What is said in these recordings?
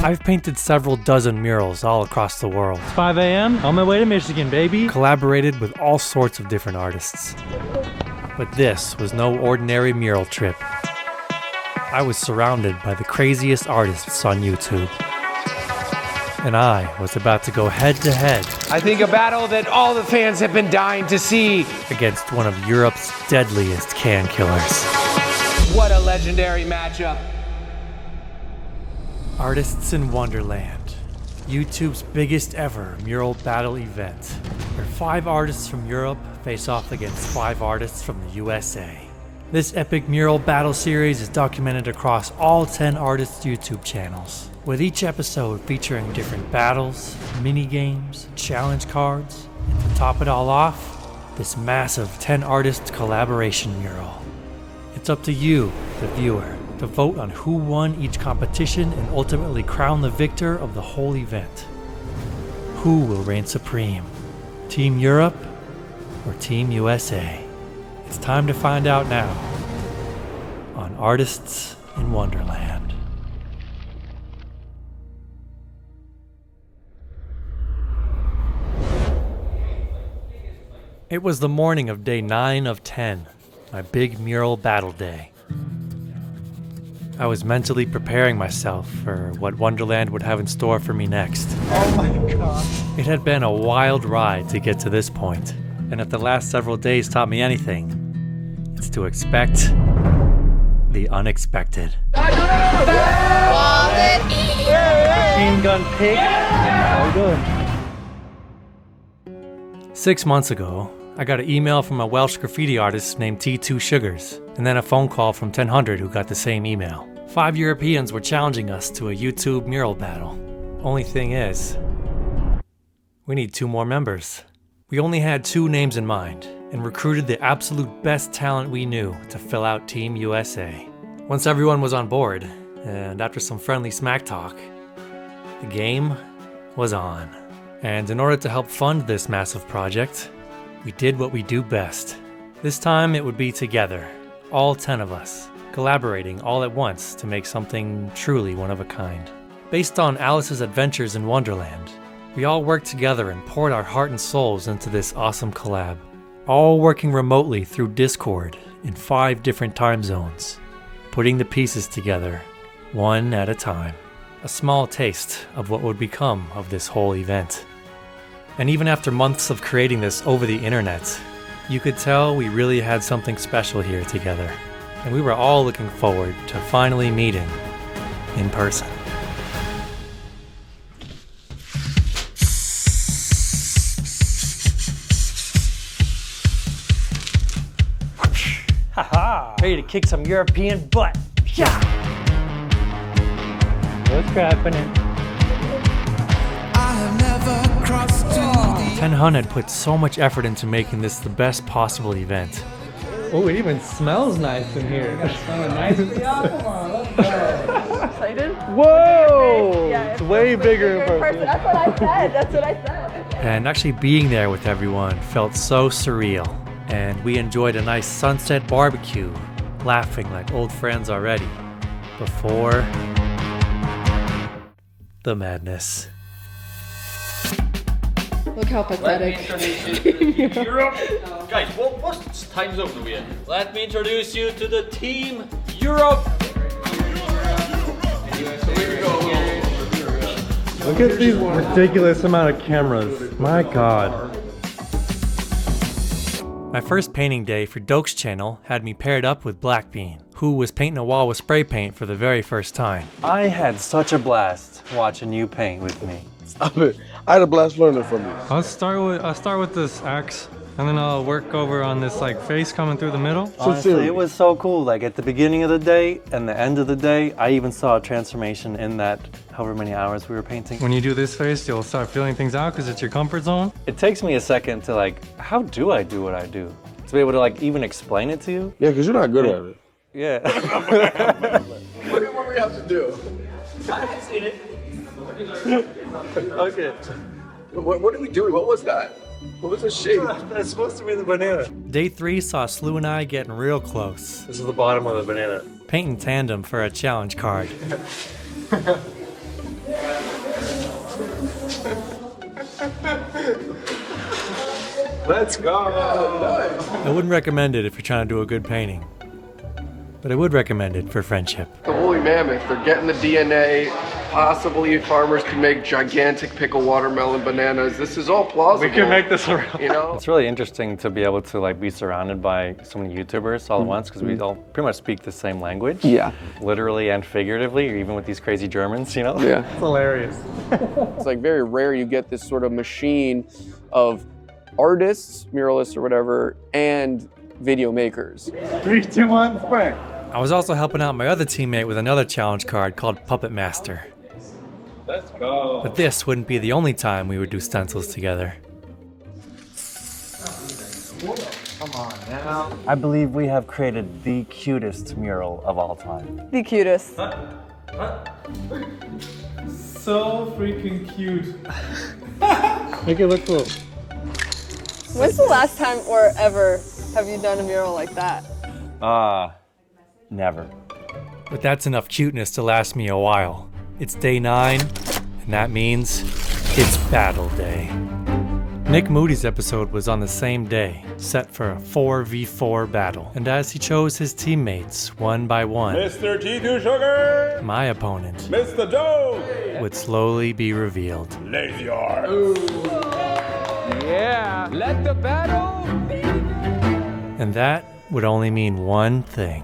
I've painted several dozen murals all across the world. It's 5 a.m. on my way to Michigan, baby. Collaborated with all sorts of different artists. But this was no ordinary mural trip. I was surrounded by the craziest artists on YouTube. And I was about to go head to head. I think a battle that all the fans have been dying to see. Against one of Europe's deadliest can killers. What a legendary matchup. Artists in Wonderland, YouTube's biggest ever mural battle event, where 5 artists from Europe face off against 5 artists from the USA. This epic mural battle series is documented across all 10 artists' YouTube channels, with each episode featuring different battles, mini-games, challenge cards, and to top it all off, this massive 10-artist collaboration mural. It's up to you, the viewer, to vote on who won each competition and ultimately crown the victor of the whole event. Who will reign supreme? Team Europe or Team USA? It's time to find out now on Artists in Wonderland. It was the morning of day 9 of 10, my big mural battle day. I was mentally preparing myself for what Wonderland would have in store for me next. Oh my god. It had been a wild ride to get to this point, and if the last several days taught me anything, it's to expect the unexpected. Machine gun pig. How we doing? 6 months ago, I got an email from a Welsh graffiti artist named T2 Sugars, and then a phone call from 1000 who got the same email. 5 Europeans were challenging us to a YouTube mural battle. Only thing is, we need 2 more members. We only had 2 names in mind, and recruited the absolute best talent we knew to fill out Team USA. Once everyone was on board, and after some friendly smack talk, the game was on. And in order to help fund this massive project, we did what we do best. This time it would be together, all 10 of us, collaborating all at once to make something truly one of a kind. Based on Alice's adventures in Wonderland, we all worked together and poured our heart and souls into this awesome collab, all working remotely through Discord in 5 different time zones, putting the pieces together, one at a time. A small taste of what would become of this whole event. And even after months of creating this over the internet, you could tell we really had something special here together. And we were all looking forward to finally meeting in person. Haha! Ready to kick some European butt. Yeah! What's happening? 1000 had put so much effort into making this the best possible event. Oh, it even smells nice in here. Excited? Whoa! Yeah, it's way bigger in person. That's what I said. That's what I said. And actually being there with everyone felt so surreal. And we enjoyed a nice sunset barbecue, laughing like old friends already. Before the madness. Look how pathetic. Europe. Guys, what time zone are we in? Let me introduce you to the Team Europe. Look at these ridiculous amount of cameras. My god. My first painting day for Doke's channel had me paired up with Blackbean, who was painting a wall with spray paint for the very first time. I had such a blast watching you paint with me. Stop it. I had a blast learning from you. I'll start with this axe, and then I'll work over on this like face coming through the middle. Honestly, it was so cool. Like at the beginning of the day and the end of the day, I even saw a transformation in that however many hours we were painting. When you do this face, you'll start feeling things out because it's your comfort zone. It takes me a second to like, how do I do what I do? To be able to like even explain it to you. Yeah, because you're not good at it. Yeah. Look at what we have to do. I haven't seen it. Okay. What did we do? What was that? What was the shape? That's supposed to be the banana. Day 3 saw Slew and I getting real close, This is the bottom of the banana. painting tandem for a challenge card. Let's go. Nice. I wouldn't recommend it if you're trying to do a good painting, but I would recommend it for friendship. The woolly mammoth, they're getting the DNA. Possibly farmers can make gigantic pickle watermelon bananas. This is all plausible. We can make this around. You know? It's really interesting to be able to like be surrounded by so many YouTubers all at once because we all pretty much speak the same language. Yeah. Literally and figuratively, or even with these crazy Germans, you know? Yeah. It's hilarious. It's like very rare you get this sort of machine of artists, muralists or whatever, and video makers. 3, 2, 1, spring. I was also helping out my other teammate with another challenge card called Puppet Master. Let's go. But this wouldn't be the only time we would do stencils together. I believe we have created the cutest mural of all time. The cutest. So freaking cute. Make it look cool. When's the last time or ever have you done a mural like that? Never. But that's enough cuteness to last me a while. It's day 9, and that means it's battle day. Nick Moody's episode was on the same day, set for a 4v4 battle. And as he chose his teammates one by one, Mr. T2 Sugar! my opponent Mr. Doe! would slowly be revealed. Lazy R. Yeah, let the battle begin. And that would only mean one thing.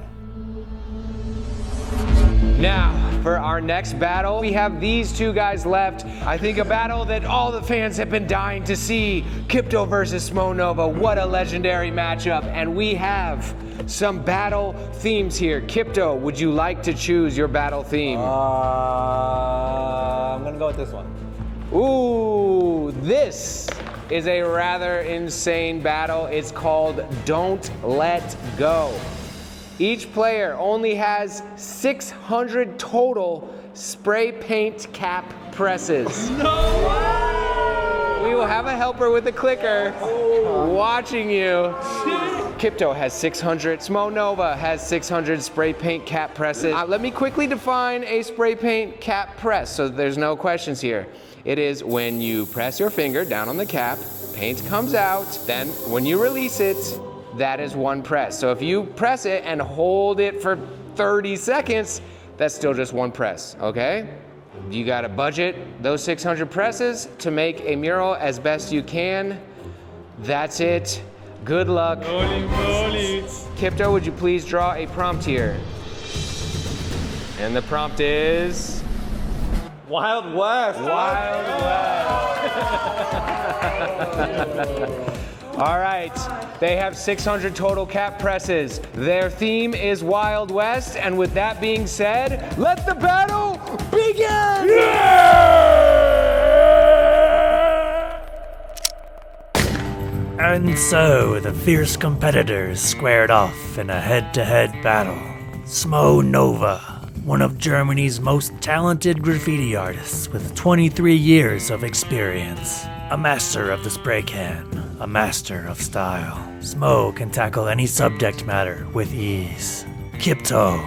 Now, for our next battle, we have these two guys left. I think a battle that all the fans have been dying to see. Kipto versus Smonova. What a legendary matchup. And we have some battle themes here. Kipto, would you like to choose your battle theme? I'm gonna go with this one. Ooh, this is a rather insane battle. It's called Don't Let Go. Each player only has 600 total spray paint cap presses. We will have a helper with a clicker watching you. Kipto has 600, Smonova has 600 spray paint cap presses. Let me quickly define a spray paint cap press so there's no questions here. It is when you press your finger down on the cap, paint comes out, then when you release it, that is one press. So if you press it and hold it for 30 seconds, that's still just one press, okay? You gotta budget those 600 presses to make a mural as best you can. That's it. Good luck. Kipto, would you please draw a prompt here? And the prompt is... Wild West. Wild West. All right, they have 600 total cap presses. Their theme is Wild West, and with that being said, let the battle begin! And so the fierce competitors squared off in a head-to-head battle. Smonova, one of Germany's most talented graffiti artists with 23 years of experience. A master of the spray can, a master of style. Smo can tackle any subject matter with ease. Kipto,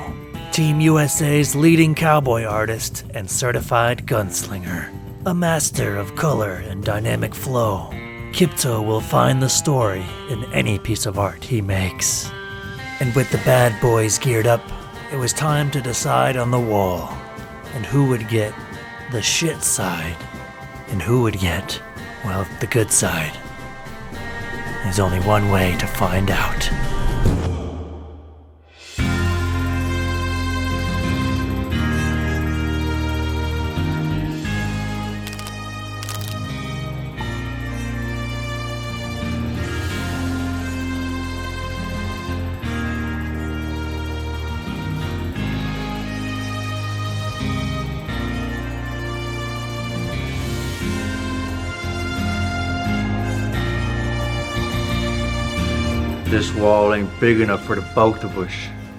Team USA's leading cowboy artist and certified gunslinger. A master of color and dynamic flow. Kipto will find the story in any piece of art he makes. And with the bad boys geared up, it was time to decide on the wall. And who would get the shit side, and who would get, well, the good side. There's only one way to find out. This wall ain't big enough for the both of us.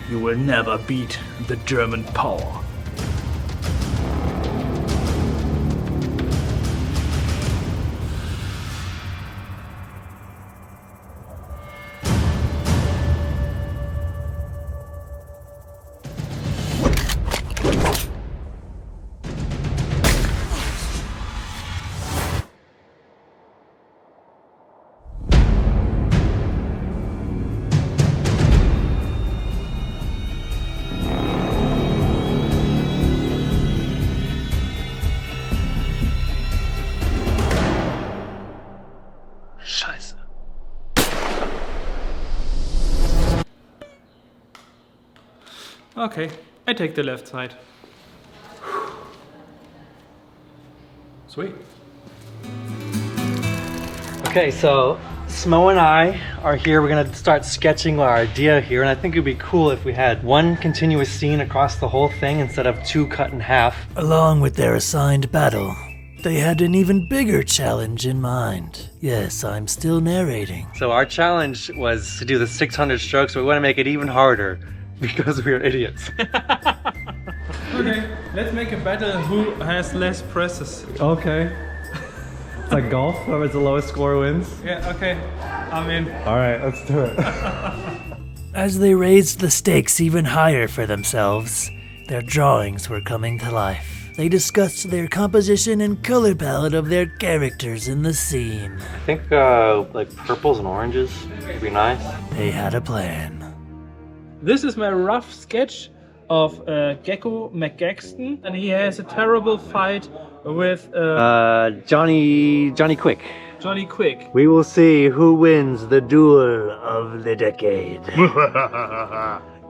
You will never beat the German power. Okay, I take the left side. Sweet. Okay, so Smo and I are here. We're gonna start sketching our idea here, and I think it'd be cool if we had one continuous scene across the whole thing instead of two cut in half. Along with their assigned battle, they had an even bigger challenge in mind. Yes, I'm still narrating. So our challenge was to do the 600 strokes, but we want to make it even harder because we're idiots. Okay, let's make a battle who has less presses. Okay. It's like golf, whoever's the lowest score wins. Yeah, okay, I'm in. All right, let's do it. As they raised the stakes even higher for themselves, their drawings were coming to life. They discussed their composition and color palette of their characters in the scene. I think like purples and oranges would be nice. They had a plan. This is my rough sketch of Gecko McGaxton, and he has a terrible fight with Johnny Quick. Johnny Quick. We will see who wins the duel of the decade.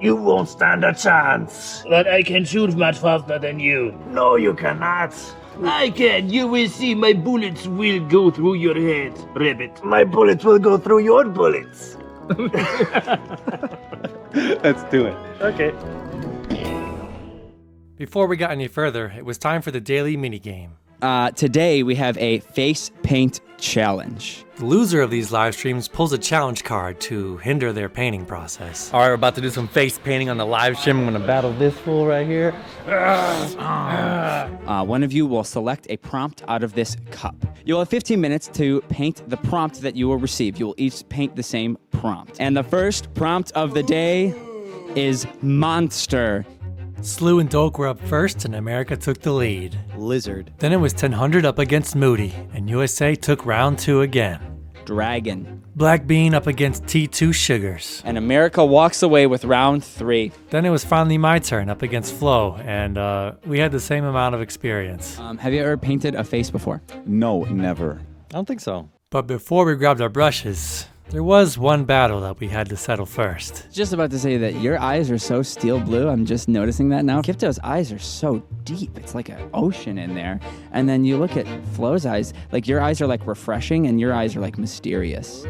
You won't stand a chance. But I can shoot much faster than you. No, you cannot. I can. You will see my bullets will go through your head, Rabbit. My bullets will go through your bullets. Let's do it. Okay. Before we got any further, it was time for the daily minigame. Today we have a face paint challenge. The loser of these live streams pulls a challenge card to hinder their painting process. All right, we're about to do some face painting on the live stream. I'm gonna battle this fool right here. One of you will select a prompt out of this cup. You'll have 15 minutes to paint the prompt that you will receive. You will each paint the same prompt. And the first prompt of the day is monster. Slew and Doak were up first, and America took the lead. Lizard. Then it was 1000 up against Moody, and USA took round 2 again. Dragon. Black Bean up against T2 Sugars. And America walks away with round 3. Then it was finally my turn up against Flo, and we had the same amount of experience. Have you ever painted a face before? No, never. I don't think so. But before we grabbed our brushes, there was one battle that we had to settle first. Just about to say that your eyes are so steel blue. I'm just noticing that now. Kipto's eyes are so deep. It's like an ocean in there. And then you look at Flo's eyes, like your eyes are like refreshing and your eyes are like mysterious.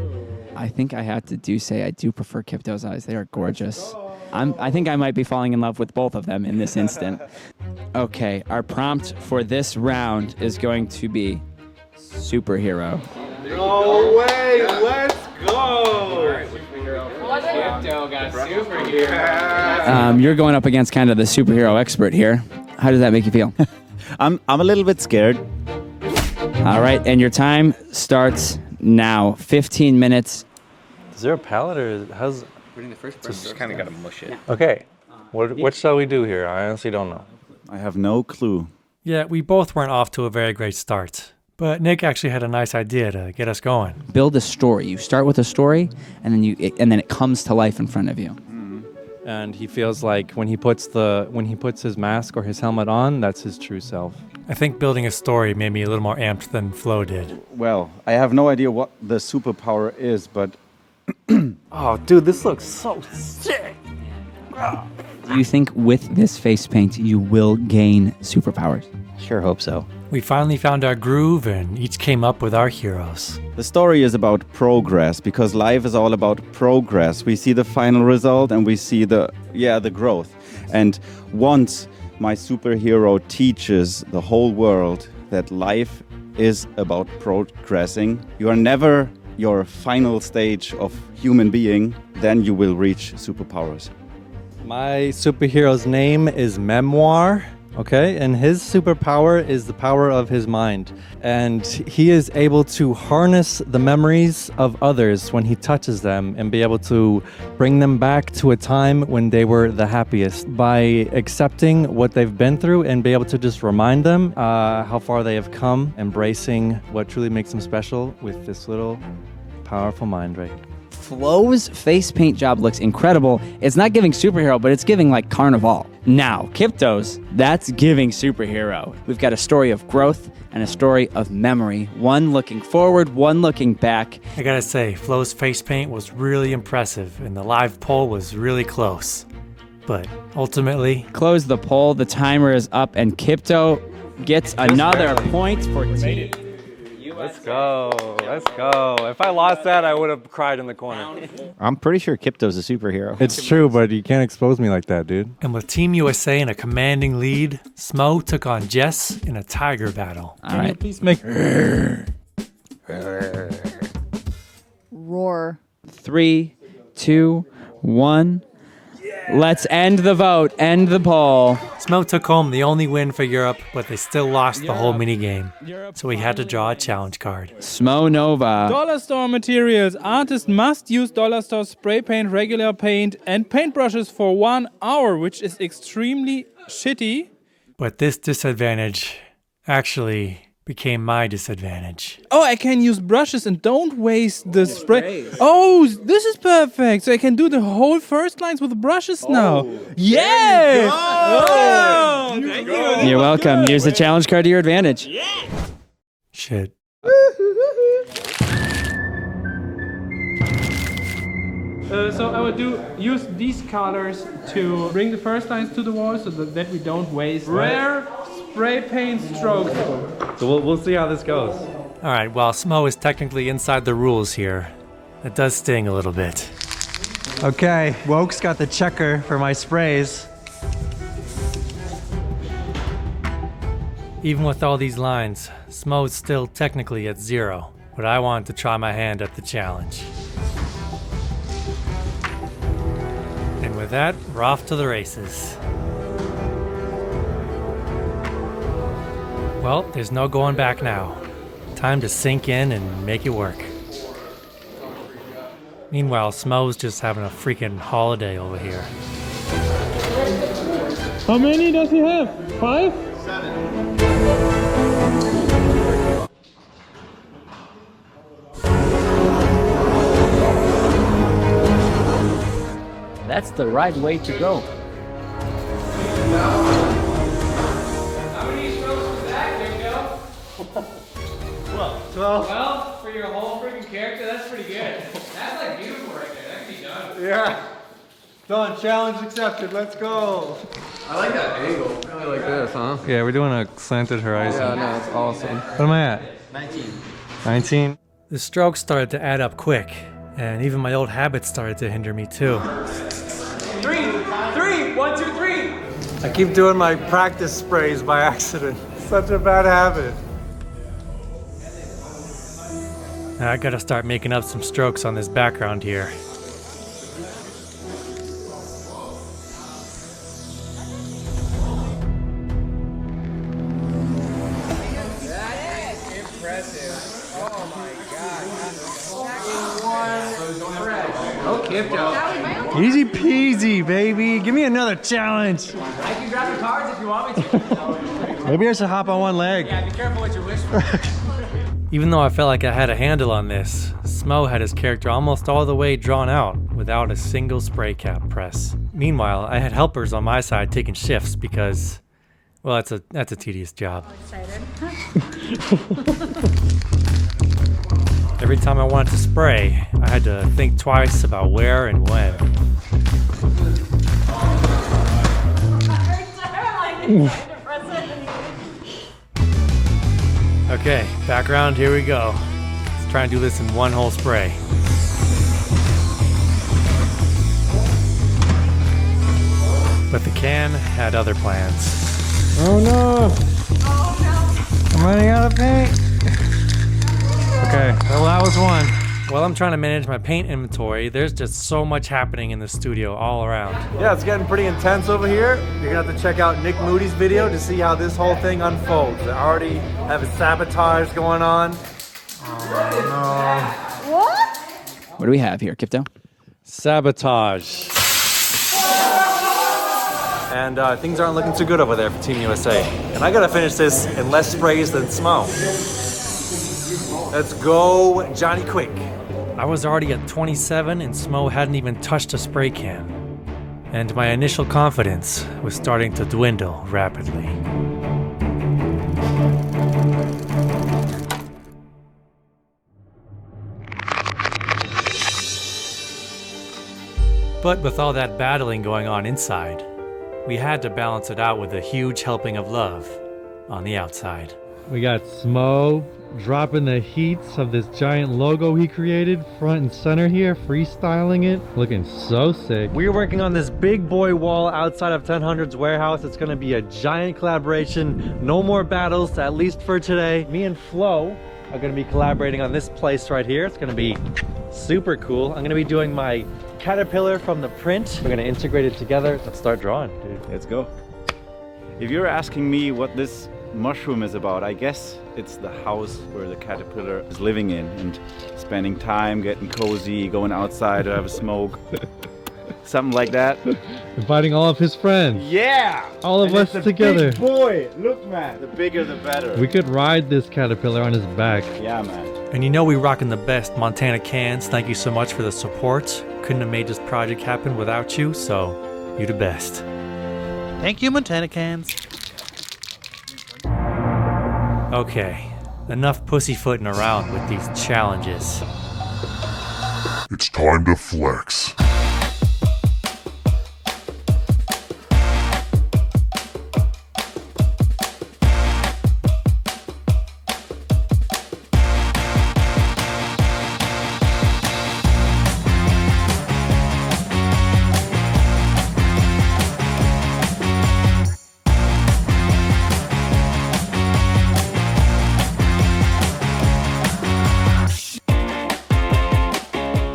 I think I have to say I do prefer Kipto's eyes. They are gorgeous. I think I might be falling in love with both of them in this instant. Okay, our prompt for this round is going to be superhero. No way, let's go! Kipto got superhero. You're going up against kind of the superhero expert here. How does that make you feel? I'm a little bit scared. All right, and your time starts now. 15 minutes. Is there a palette or how's? Putting the first Just kind of gotta mush it. Okay. What shall we do here? I honestly don't know. I have no clue. Yeah, we both weren't off to a very great start. But Nick actually had a nice idea to get us going. Build a story. You start with a story, and then it comes to life in front of you. And he feels like when he puts his mask or his helmet on, that's his true self. I think building a story made me a little more amped than Flo did. Well, I have no idea what the superpower is, but... Oh, dude, this looks so sick. Do you think with this face paint you will gain superpowers? Sure hope so. We finally found our groove and each came up with our heroes. The story is about progress, because life is all about progress. We see the final result and we see the growth. And once my superhero teaches the whole world that life is about progressing, you are never your final stage of human being, then you will reach superpowers. My superhero's name is Memoir. Okay, and his superpower is the power of his mind. And he is able to harness the memories of others when he touches them and be able to bring them back to a time when they were the happiest by accepting what they've been through and be able to just remind them how far they have come, embracing what truly makes them special with this little powerful mind, right? Flo's face paint job looks incredible. It's not giving superhero, but it's giving like carnival. Now, Kipto's, that's giving superhero. We've got a story of growth and a story of memory. One looking forward, one looking back. I gotta say, Flo's face paint was really impressive and the live poll was really close. but ultimately, Close the poll. The timer is up, and Kipto gets another point for team. Let's go. Let's go. If I lost that, I would have cried in the corner. I'm pretty sure Kipto's a superhero. It's true, but you can't expose me like that, dude. and with Team USA in a commanding lead, Smo took on Jess in a tiger battle. All right. Please make. Roar. 3, 2, 1. Let's end the vote. End the poll. Smo took home the only win for Europe, but they still lost the whole minigame. So he had to draw a challenge card. Smo Nova. Dollar Store materials. Artists must use Dollar Store spray paint, regular paint, and paintbrushes for 1 hour, which is extremely shitty. But this disadvantage actually became my disadvantage. Oh, I can use brushes and don't waste the spray. Oh, this is perfect. So I can do the whole first lines with brushes now. Yeah! Oh, thank you. You're welcome. Use the challenge card to your advantage. Shit. So I would use these colors to bring the first lines to the wall so that we don't waste rare spray paint strokes. So we'll see how this goes. All right, while Smo is technically inside the rules here, it does sting a little bit. Okay, Woke's got the checker for my sprays. Even with all these lines, Smo's still technically at 0, but I wanted to try my hand at the challenge. And with that, we're off to the races. Well, there's no going back now. Time to sink in and make it work. Meanwhile, Smo's just having a freaking holiday over here. How many does he have? 5? 7. That's the right way to go. How many strokes was that, Kingo? 12. Well, for your whole freaking character, that's pretty good. That's like beautiful right there. That can be done. Yeah. Done. Challenge accepted. Let's go. I like that angle. Kind of like this, huh? Yeah, we're doing a slanted horizon. Yeah, no, it's awesome. What am I at? 19. The strokes started to add up quick, and even my old habits started to hinder me too. 3, 1, 2, 3. I keep doing my practice sprays by accident. Such a bad habit. Now I gotta start making up some strokes on this background here. Oh, Kipto. Easy peasy, baby. Give me another challenge. I can grab the cards if you want me to. Maybe I should hop on one leg. Yeah, be careful what you wish for. Even though I felt like I had a handle on this, Smo had his character almost all the way drawn out without a single spray cap press. Meanwhile, I had helpers on my side taking shifts because, well, that's a tedious job. Every time I wanted to spray, I had to think twice about where and when. Okay, background, here we go. Let's try and do this in one whole spray. But the can had other plans. Oh no! I'm running out of paint. Okay, well that was one. While I'm trying to manage my paint inventory, there's just so much happening in the studio all around. Yeah, it's getting pretty intense over here. You're gonna have to check out Nick Moody's video to see how this whole thing unfolds. I already have a sabotage going on. Oh no. What? What do we have here, Kipto? Sabotage. And things aren't looking too good over there for Team USA. And I gotta finish this in less sprays than Smo. Let's go, Johnny Quick. I was already at 27 and Smo hadn't even touched a spray can. And my initial confidence was starting to dwindle rapidly. But with all that battling going on inside, we had to balance it out with a huge helping of love on the outside. We got Smo dropping the heats of this giant logo he created front and center here, freestyling it, looking so sick. We're working on this big boy wall outside of 1000's warehouse. It's gonna be a giant collaboration. No more battles, at least for today. Me and Flo are gonna be collaborating on this place right here. It's gonna be super cool. I'm gonna be doing my caterpillar from the print. We're gonna integrate it together. Let's start drawing, dude. Let's go. If you're asking me what this mushroom is about, I guess it's the house where the caterpillar is living in and spending time, getting cozy, going outside to have a smoke. Something like that. Inviting all of his friends. Yeah! All of us together. Big boy! Look, man. The bigger the better. We could ride this caterpillar on his back. Yeah, man. And you know we rocking the best Montana cans. Thank you so much for the support. Couldn't have made this project happen without you, so you're the best. Thank you, Montana cans. Okay, enough pussyfooting around with these challenges. It's time to flex.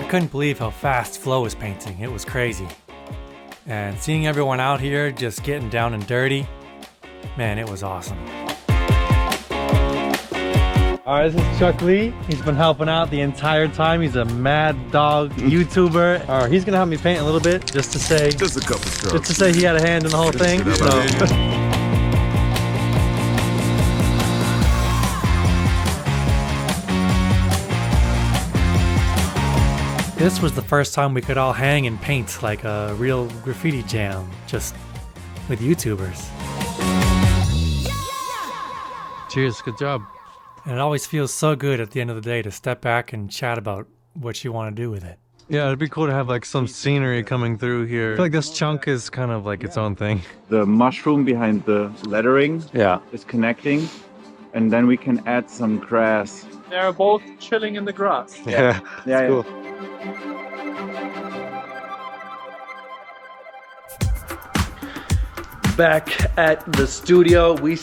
I couldn't believe how fast Flo was painting. It was crazy. And seeing everyone out here just getting down and dirty, man, it was awesome. All right, this is Chuck Lee. He's been helping out the entire time. He's a mad dog YouTuber. All right, he's gonna help me paint a little bit, just to say, Just a couple strokes. just to say he had a hand in the whole thing. So. This was the first time we could all hang and paint like a real graffiti jam, just with YouTubers. Cheers, good job. And it always feels so good at the end of the day to step back and chat about what you want to do with it. Yeah, it'd be cool to have like some scenery coming through here. I feel like this chunk is kind of like its own thing. The mushroom behind the lettering is connecting, and then we can add some grass. They're both chilling in the grass. Yeah, cool. Back at the studio, we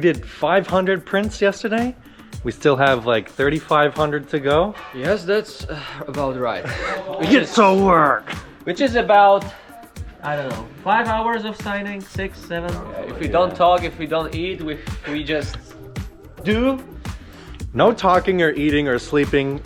did 500 prints yesterday. We still have like 3,500 to go. Yes, that's about right. Get to work! Which is about, I don't know, 5 hours of signing, 6, 7. If we don't talk, if we don't eat, we just do. No talking or eating or sleeping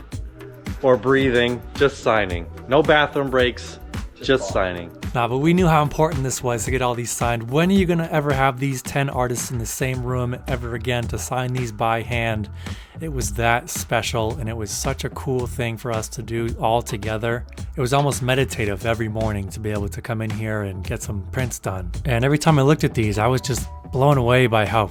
or breathing, just signing. No bathroom breaks, just signing. Nah, but we knew how important this was to get all these signed. When are you gonna ever have these 10 artists in the same room ever again to sign these by hand? It was that special, and it was such a cool thing for us to do all together. It was almost meditative every morning to be able to come in here and get some prints done. And every time I looked at these, I was just blown away by how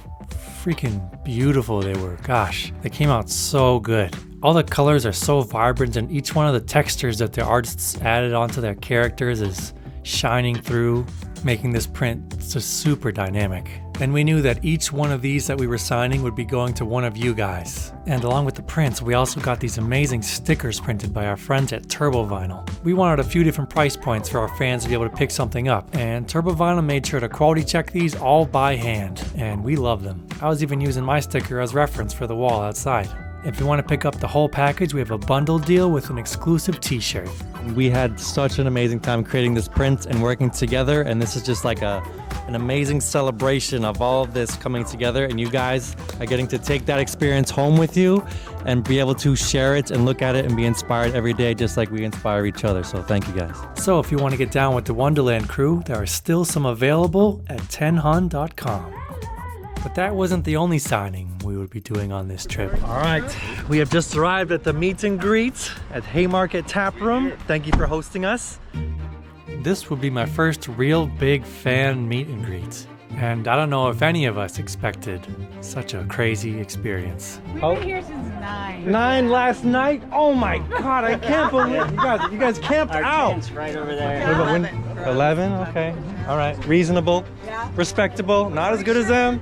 freaking beautiful they were. Gosh, they came out so good. All the colors are so vibrant, and each one of the textures that the artists added onto their characters is shining through, making this print just super dynamic. And we knew that each one of these that we were signing would be going to one of you guys. And along with the prints, we also got these amazing stickers printed by our friends at Turbo Vinyl. We wanted a few different price points for our fans to be able to pick something up, and Turbo Vinyl made sure to quality check these all by hand, and we love them. I was even using my sticker as reference for the wall outside. If you want to pick up the whole package, we have a bundle deal with an exclusive t-shirt. We had such an amazing time creating this print and working together, and this is just like an amazing celebration of all of this coming together, and you guys are getting to take that experience home with you and be able to share it and look at it and be inspired every day just like we inspire each other. So thank you guys. So if you want to get down with the Wonderland crew, there are still some available at 10hun.com. But that wasn't the only signing we would be doing on this trip. All right, we have just arrived at the meet and greet at Haymarket Tap Room. Thank you for hosting us. This would be my first real big fan meet and greet. And I don't know if any of us expected such a crazy experience. We've been here since 9. 9 last night? Oh my god, I can't believe you guys camped out. Tent's right over there. 11? Okay. All right. Reasonable. Respectable. Not as good as them.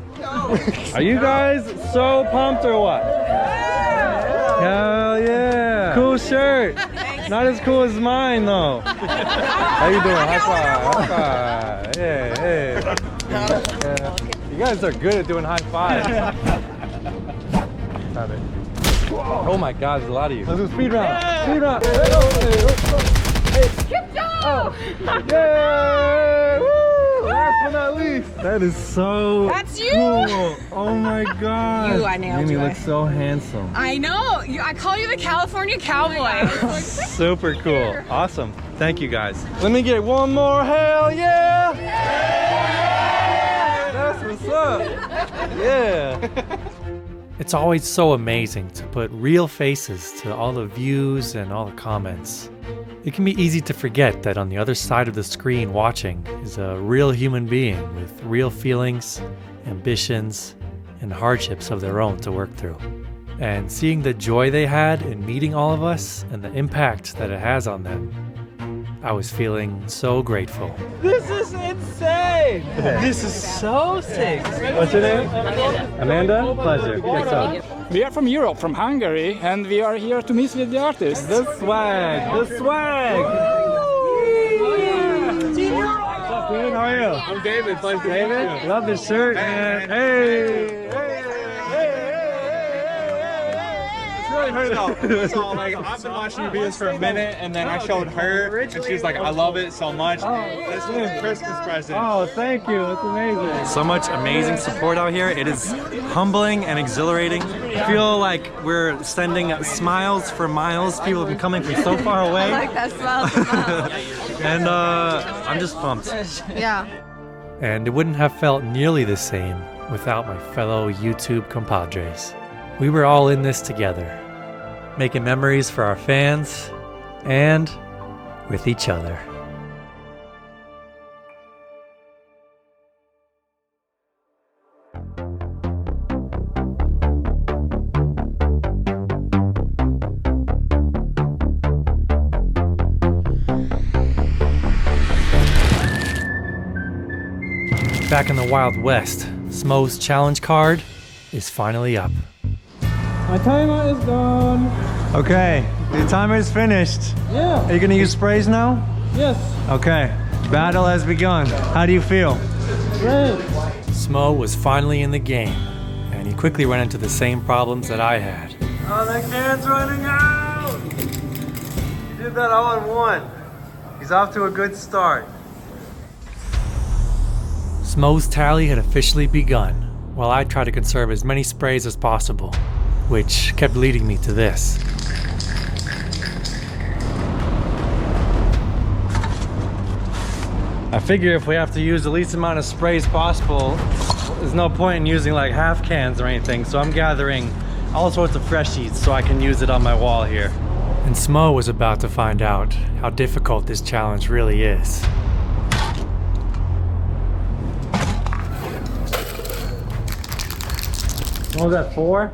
Are you guys so pumped or what? Hell yeah. Cool shirt. Not as cool as mine though. How you doing? High five. High five. Yeah, yeah. You guys are good at doing high fives. Stop it. Oh my god, there's a lot of you. Let's do speed round. Speed round. Oh. Yay! Woo! Last but not least. That is so That's you. cool. Oh my god. You, I nailed Mimi you. looks so handsome. I know. I call you the California cowboy. Super cool. Awesome. Thank you guys. Let me get one more hell yeah! That's what's up. Yeah. It's always so amazing to put real faces to all the views and all the comments. It can be easy to forget that on the other side of the screen watching is a real human being with real feelings, ambitions, and hardships of their own to work through. And seeing the joy they had in meeting all of us and the impact that it has on them, I was feeling so grateful. This is insane! This is so sick! What's your name? Amanda? Pleasure. What's up? We are from Europe, from Hungary, and we are here to meet with the artists. The swag! The swag! What's up, dude? How are you? I'm David. Pleasure. David? Love this shirt, man. Hey! Really her though. So like I've been watching your videos for a minute, and then I showed her, and she's like, I love it so much. This is a Christmas present. Oh, thank you. That's amazing. So much amazing support out here. It is humbling and exhilarating. I feel like we're sending smiles for miles. People have been coming from so far away. I like that smile. And I'm just pumped. Yeah. And it wouldn't have felt nearly the same without my fellow YouTube compadres. We were all in this together, making memories for our fans and with each other. Back in the Wild West, Smo's challenge card is finally up. My timer is done. Okay, the timer is finished. Yeah. Are you gonna use sprays now? Yes. Okay, battle has begun. How do you feel? Great. Smo was finally in the game, and he quickly ran into the same problems that I had. Oh, that can's running out! He did that all in one. He's off to a good start. Smo's tally had officially begun, while I tried to conserve as many sprays as possible, which kept leading me to this. I figure if we have to use the least amount of sprays possible, there's no point in using like half cans or anything, so I'm gathering all sorts of freshies so I can use it on my wall here. And Smo was about to find out how difficult this challenge really is. What was that, 4?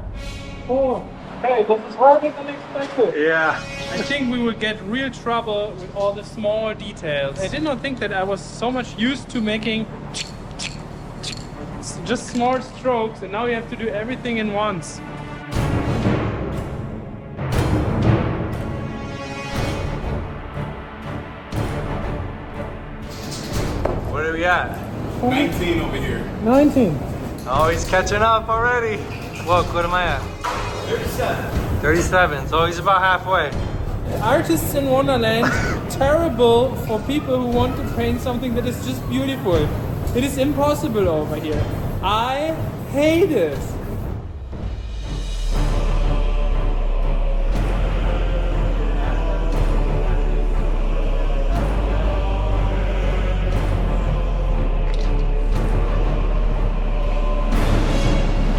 4. Hey, this is harder than expected. Yeah. I think we will get real trouble with all the small details. I did not think that I was so much used to making just small strokes, and now you have to do everything in once. What are we at? 19 over here. 19. Oh, he's catching up already. Look, what am I at? 37. 37, so he's about halfway. Artists in Wonderland, terrible for people who want to paint something that is just beautiful. It is impossible over here. I hate it.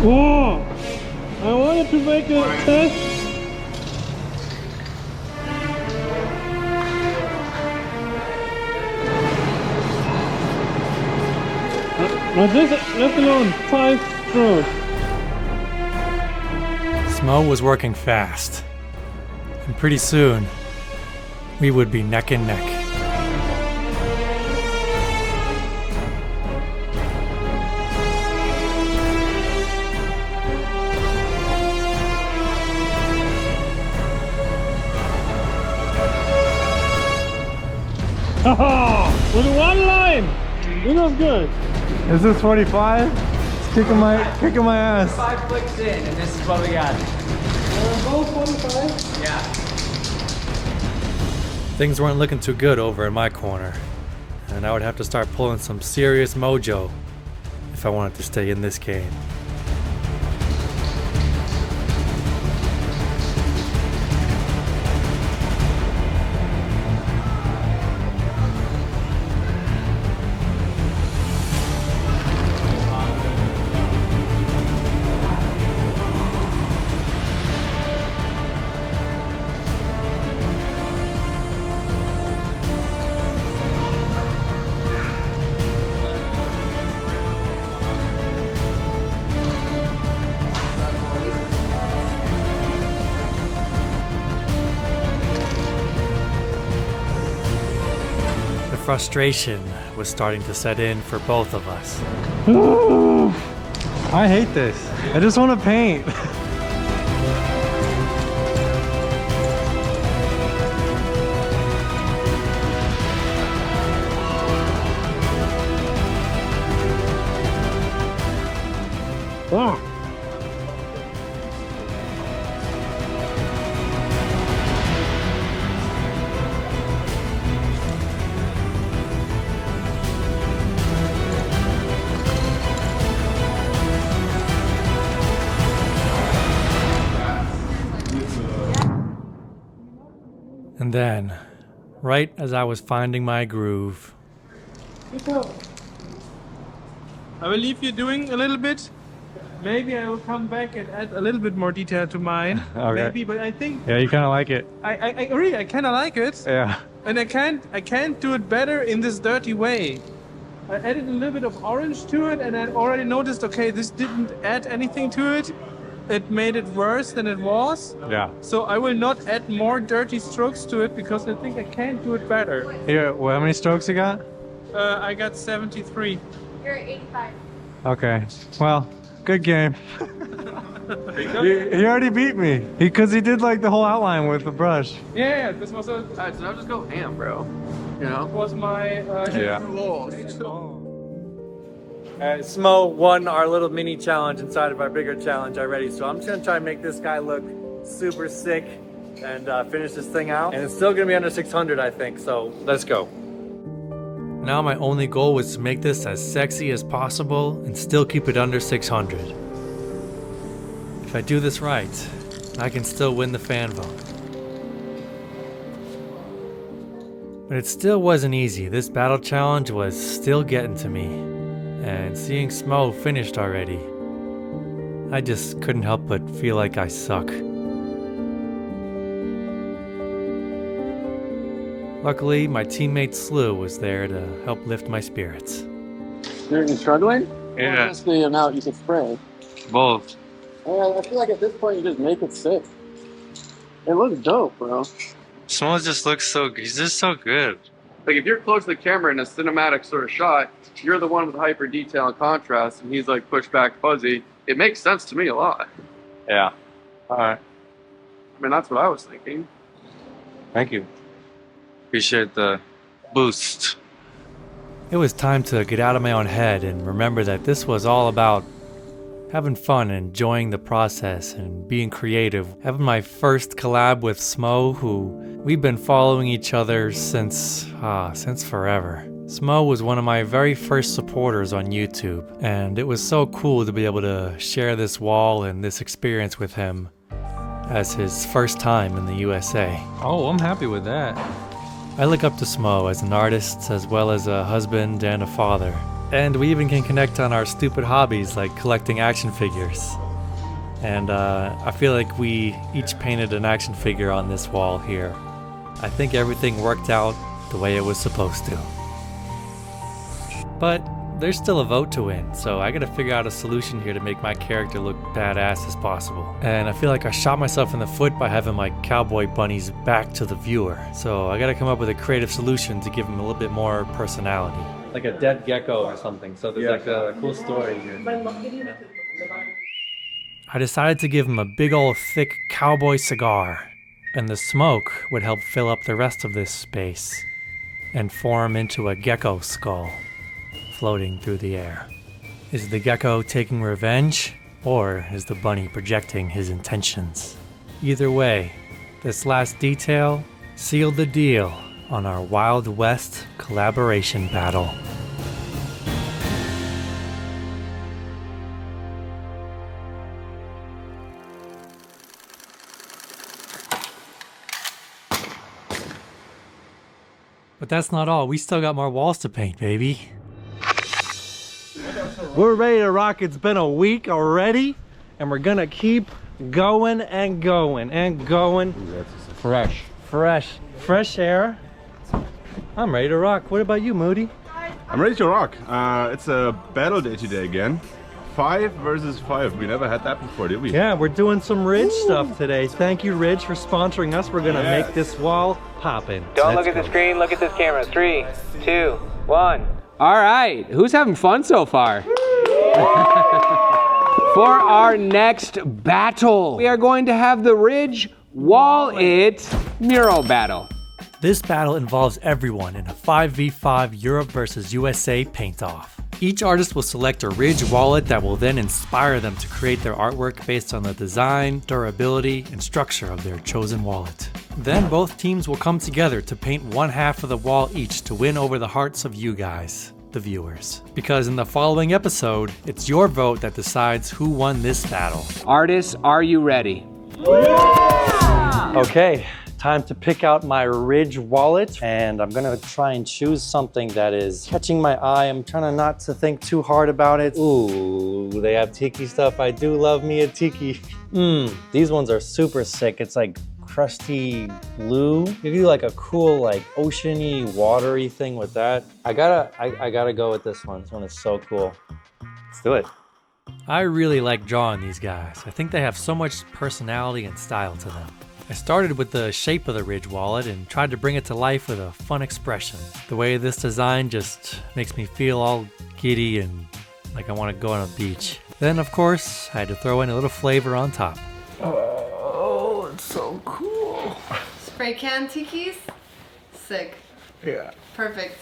Oh, I wanted to make a test. Now just left alone 5 strokes. Smo was working fast, and pretty soon, we would be neck and neck. Haha! With one line! It was good. Is this 45? It's kicking my ass. 5 clicks in, and this is what we got. Both 45? Yeah. Things weren't looking too good over in my corner, and I would have to start pulling some serious mojo if I wanted to stay in this game. Frustration was starting to set in for both of us. I hate this. I just want to paint. Oh. And then, right as I was finding my groove, I will leave you doing a little bit. Maybe I will come back and add a little bit more detail to mine. Okay. Maybe, but I think Yeah, you kind of like it. I really kind of like it. Yeah. And I can't do it better in this dirty way. I added a little bit of orange to it, and I already noticed, okay, this didn't add anything to it. It made it worse than it was. Yeah. So I will not add more dirty strokes to it because I think I can do it better. Here, well, how many strokes you got? I got 73. You're at 85. Okay. Well, good game. He already beat me. Because he did like the whole outline with the brush. Yeah, this was a. Alright, so now just go ham, bro. You know? Was my. Yeah. Smo won our little mini challenge inside of our bigger challenge already, so I'm just gonna try and make this guy look super sick and finish this thing out. And it's still gonna be under 600, I think, so let's go. Now my only goal was to make this as sexy as possible and still keep it under 600. If I do this right, I can still win the fan vote. But it still wasn't easy. This battle challenge was still getting to me. And seeing Smo finished already, I just couldn't help but feel like I suck. Luckily, my teammate Slew was there to help lift my spirits. You're struggling? Yeah. Or just the amount you could spray? Both. I feel like at this point you just make it sick. It looks dope, bro. Smo just looks so good. He's just so good. Like if you're close to the camera in a cinematic sort of shot, you're the one with hyper detail and contrast, and he's like pushed back fuzzy. It makes sense to me a lot. Yeah. All right. I mean, that's what I was thinking. Thank you. Appreciate the boost. It was time to get out of my own head and remember that this was all about having fun and enjoying the process and being creative. Having my first collab with Smo, who we've been following each other since forever. Smo was one of my very first supporters on YouTube, and it was so cool to be able to share this wall and this experience with him as his first time in the USA. Oh, I'm happy with that. I look up to Smo as an artist, as well as a husband and a father. And we even can connect on our stupid hobbies like collecting action figures. And I feel like we each painted an action figure on this wall here. I think everything worked out the way it was supposed to. But there's still a vote to win, so I gotta figure out a solution here to make my character look badass as possible. And I feel like I shot myself in the foot by having my cowboy bunnies back to the viewer. So I gotta come up with a creative solution to give him a little bit more personality. Like a dead gecko or something, so there's like a cool story here. I decided to give him a big old thick cowboy cigar, and the smoke would help fill up the rest of this space and form into a gecko skull floating through the air. Is the gecko taking revenge, or is the bunny projecting his intentions? Either way, this last detail sealed the deal on our Wild West collaboration battle. But that's not all. We still got more walls to paint, baby. We're ready to rock. It's been a week already, and we're gonna keep going and going and going. Ooh, that's fresh air. I'm ready to rock. What about you, Moody? I'm ready to rock. It's a battle day today again. 5 versus 5. We never had that before, did we? Yeah, we're doing some Ridge stuff today. Thank you, Ridge, for sponsoring us. We're gonna make this wall poppin'. Don't look at the screen, look at this camera. 3, 2, 1. All right, who's having fun so far? For our next battle, we are going to have the Ridge Wall It Mural Battle. This battle involves everyone in a 5v5 Europe versus USA paint-off. Each artist will select a Ridge wallet that will then inspire them to create their artwork based on the design, durability, and structure of their chosen wallet. Then both teams will come together to paint one half of the wall each to win over the hearts of you guys, the viewers. Because in the following episode, it's your vote that decides who won this battle. Artists, are you ready? Okay, time to pick out my Ridge wallet, and I'm gonna try and choose something that is catching my eye. I'm trying not to think too hard about it. Ooh, they have tiki stuff. I do love me a tiki. These ones are super sick. It's like crusty blue. You do like a cool, like oceany, watery thing with that. I gotta go with this one. This one is so cool. Let's do it. I really like drawing these guys. I think they have so much personality and style to them. I started with the shape of the Ridge wallet and tried to bring it to life with a fun expression. The way this design just makes me feel all giddy and like I want to go on a beach. Then, of course, I had to throw in a little flavor on top. Oh, it's so cool. Spray can tikis? Sick. Yeah. Perfect.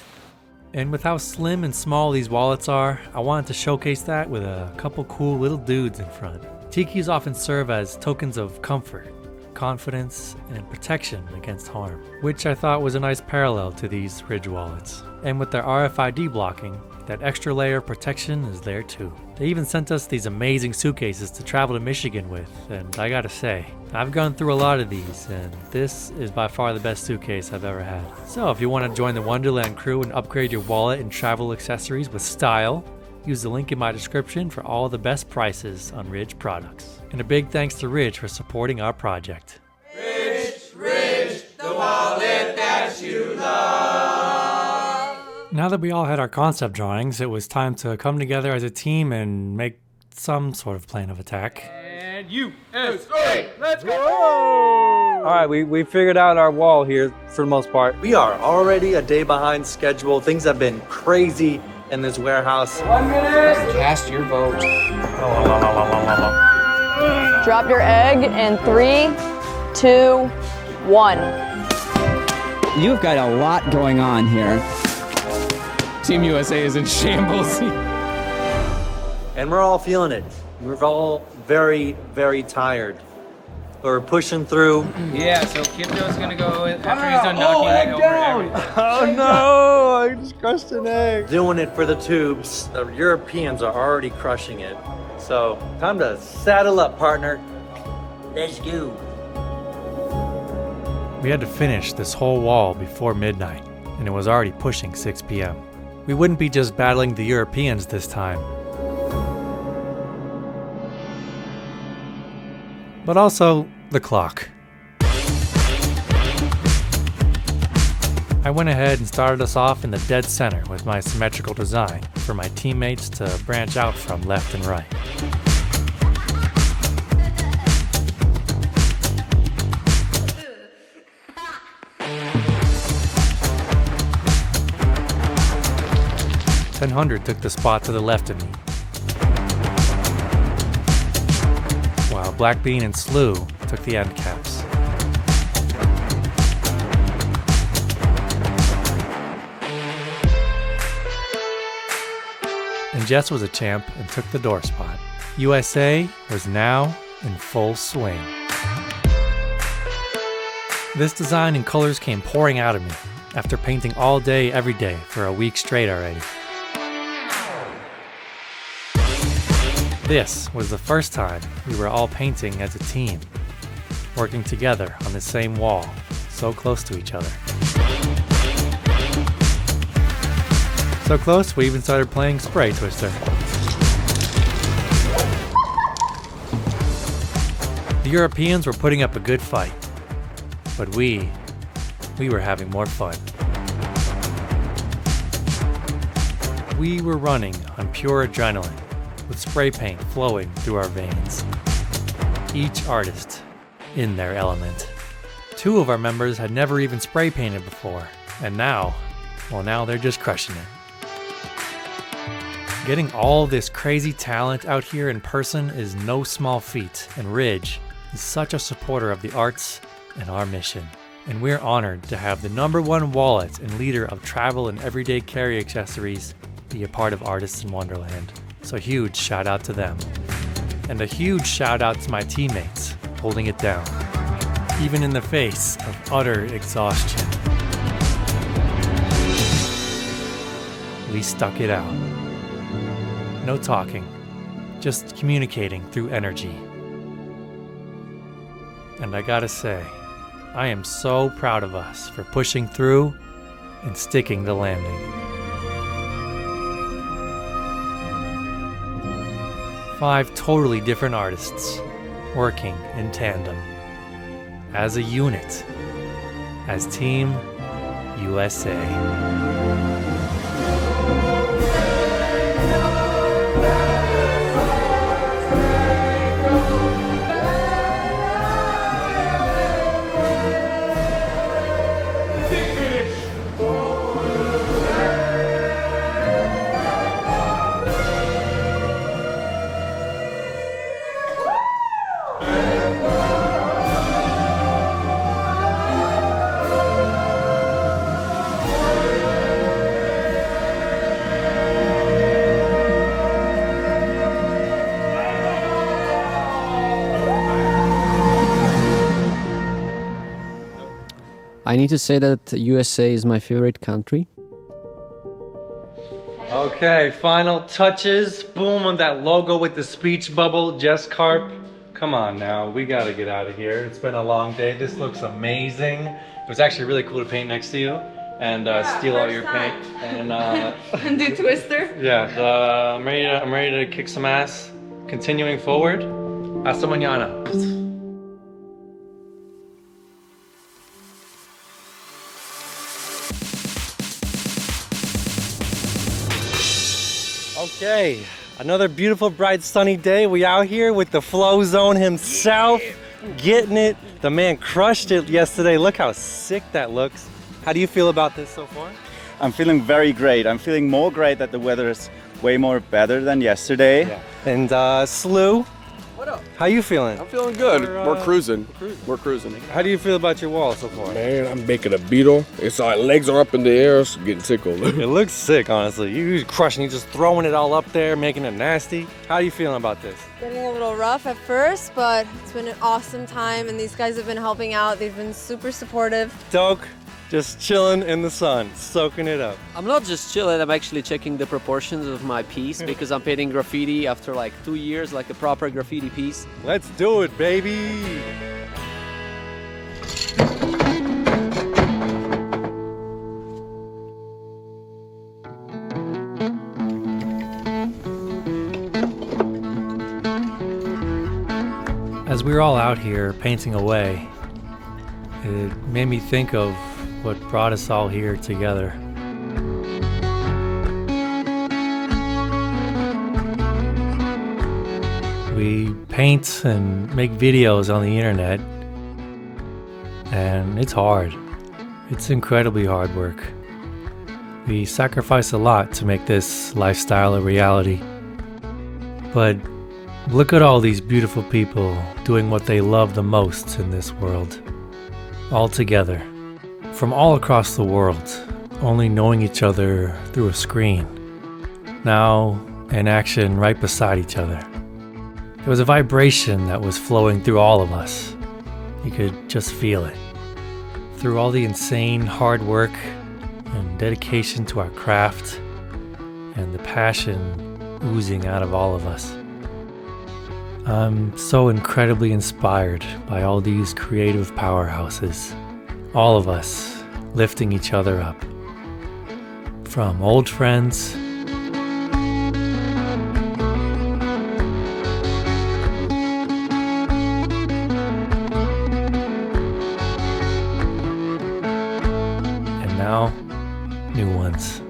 And with how slim and small these wallets are, I wanted to showcase that with a couple cool little dudes in front. Tikis often serve as tokens of comfort, confidence, and protection against harm, which I thought was a nice parallel to these Ridge wallets. And with their RFID blocking, that extra layer of protection is there too. They even sent us these amazing suitcases to travel to Michigan with, and I gotta say, I've gone through a lot of these, and this is by far the best suitcase I've ever had. So if you want to join the Wonderland crew and upgrade your wallet and travel accessories with style, use the link in my description for all the best prices on Ridge products. And a big thanks to Ridge for supporting our project. Ridge, the wallet that you love. Now that we all had our concept drawings, it was time to come together as a team and make some sort of plan of attack. And USA, let's go! All right, we figured out our wall here for the most part. We are already a day behind schedule. Things have been crazy in this warehouse. 1 minute. Cast your vote. Drop your egg in 3, 2, 1. You've got a lot going on here. Team USA is in shambles. And we're all feeling it. We're all very, very tired. We're pushing through. Yeah, so Kipto's gonna go after he's done knocking over everything. Oh no, I just crushed an egg. Doing it for the tubes. The Europeans are already crushing it. So, time to saddle up, partner. Let's go. We had to finish this whole wall before midnight, and it was already pushing 6 p.m. We wouldn't be just battling the Europeans this time, but also the clock. I went ahead and started us off in the dead center with my symmetrical design for my teammates to branch out from left and right. .100 took the spot to the left of me, while Black Bean and Slew took the end caps. And Jess was a champ and took the door spot. USA was now in full swing. This design and colors came pouring out of me after painting all day, every day for a week straight already. This was the first time we were all painting as a team, working together on the same wall, so close to each other. So close, we even started playing Spray Twister. The Europeans were putting up a good fight, but we were having more fun. We were running on pure adrenaline, with spray paint flowing through our veins. Each artist in their element. 2 of our members had never even spray painted before, and now they're just crushing it. Getting all this crazy talent out here in person is no small feat, and Ridge is such a supporter of the arts and our mission. And we're honored to have the #1 wallet and leader of travel and everyday carry accessories be a part of Artists in Wonderland. So huge shout out to them. And a huge shout out to my teammates holding it down, even in the face of utter exhaustion. We stuck it out. No talking, just communicating through energy. And I gotta say, I am so proud of us for pushing through and sticking the landing. 5 totally different artists working in tandem, as a unit, as Team USA. I need to say that USA is my favorite country. Okay, final touches. Boom on that logo with the speech bubble. Jess Karp, come on now. We gotta get out of here. It's been a long day. This looks amazing. It was actually really cool to paint next to you and steal all your paint. And And do Twister? yeah, I'm ready to kick some ass. Continuing forward. Hasta mañana. Okay, another beautiful, bright, sunny day. We out here with the Flow Zone himself, getting it. The man crushed it yesterday. Look how sick that looks. How do you feel about this so far? I'm feeling very great. I'm feeling more great that the weather is way more better than yesterday. Yeah. And Slew, What up? how you feeling? I'm feeling good. We're, We're cruising. We're cruising. How do you feel about your wall so far? Man, I'm making a beetle. It's our legs are up in the air, it's getting tickled. It looks sick, honestly. You're crushing, you're just throwing it all up there, making it nasty. How are you feeling about this? Getting a little rough at first, but it's been an awesome time, and these guys have been helping out. They've been super supportive. Doke, just chilling in the sun, soaking it up. I'm not just chilling, I'm actually checking the proportions of my piece because I'm painting graffiti after like 2 years, like a proper graffiti piece. Let's do it, baby! As we were all out here painting away, it made me think of what brought us all here together. We paint and make videos on the internet, and it's hard. It's incredibly hard work. We sacrifice a lot to make this lifestyle a reality. But look at all these beautiful people doing what they love the most in this world. All together, from all across the world, only knowing each other through a screen. Now, in action right beside each other. There was a vibration that was flowing through all of us. You could just feel it. Through all the insane hard work and dedication to our craft and the passion oozing out of all of us. I'm so incredibly inspired by all these creative powerhouses. All of us lifting each other up. From old friends and now new ones.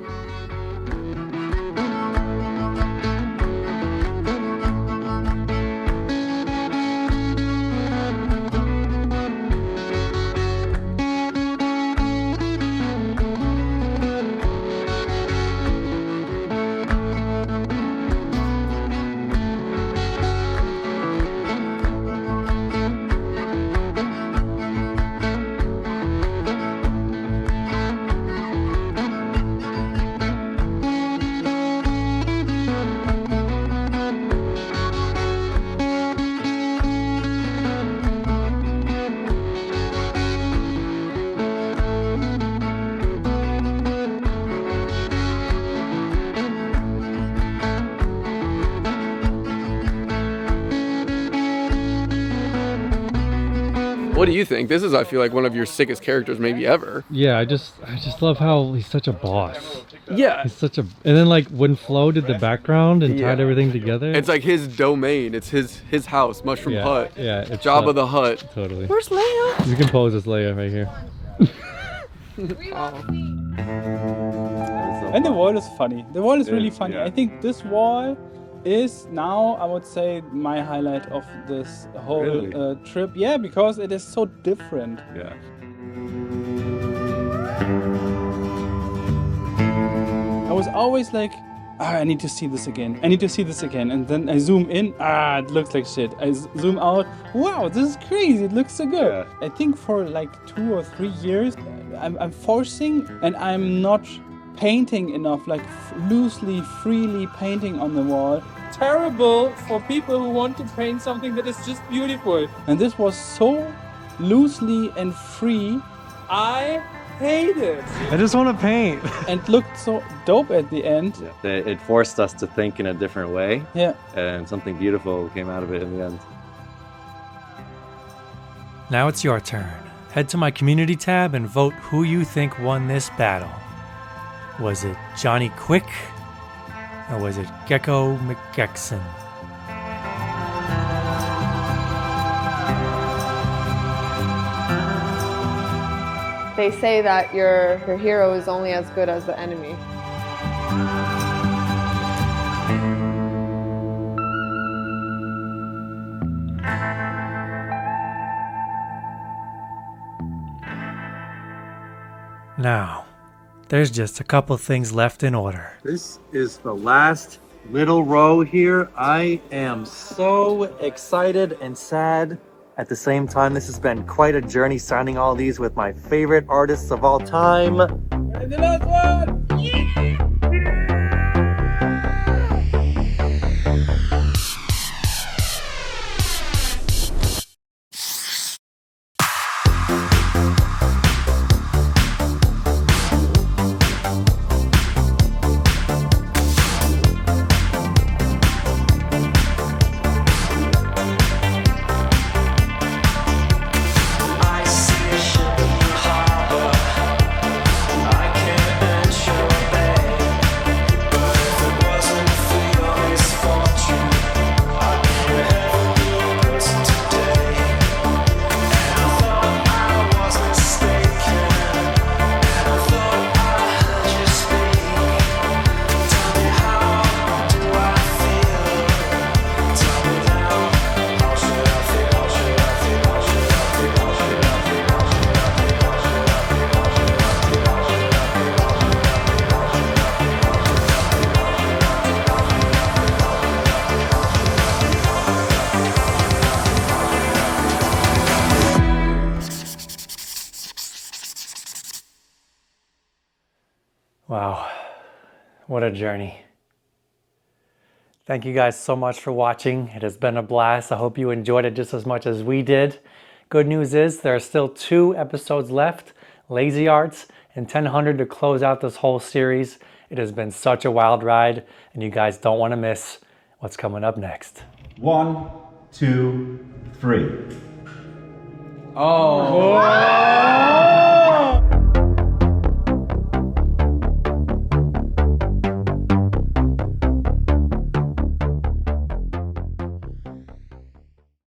What do you think? This is, I feel like, one of your sickest characters maybe ever. Yeah, I just love how he's such a boss. Yeah. He's such a, and then like when Flo did the background and tied everything together. It's like his domain. It's his house, Mushroom Hut. Yeah, it's Jabba the Hutt. Totally. Where's Leia? You can pose as Leia right here. And the wall is funny. The wall is really funny. I think this wall is now, I would say, my highlight of this whole trip. Yeah, because it is so different. Yeah. I was always like, I need to see this again. I need to see this again. And then I zoom in, it looks like shit. I zoom out, wow, this is crazy. It looks so good. Yeah. I think for like 2 or 3 years, I'm forcing and I'm not painting enough, like loosely, freely painting on the wall. Terrible for people who want to paint something that is just beautiful. And this was so loosely and free. I hate it. I just want to paint. And looked so dope at the end. Yeah, it forced us to think in a different way. Yeah. And something beautiful came out of it in the end. Now it's your turn. Head to my community tab and vote who you think won this battle. Was it Johnny Quick? Or was it Gecko McGexon? They say that your hero is only as good as the enemy. Now, there's just a couple things left in order. This is the last little row here. I am so excited and sad at the same time. This has been quite a journey signing all these with my favorite artists of all time. And the last one! Yeah! I can't ensure, babe. Wow, what a journey. Thank you guys so much for watching. It has been a blast. I hope you enjoyed it just as much as we did. Good news is there are still 2 episodes left, Lazy Arts and 1000 to close out this whole series. It has been such a wild ride, and you guys don't want to miss what's coming up next. 1, 2, 3. Oh. Whoa.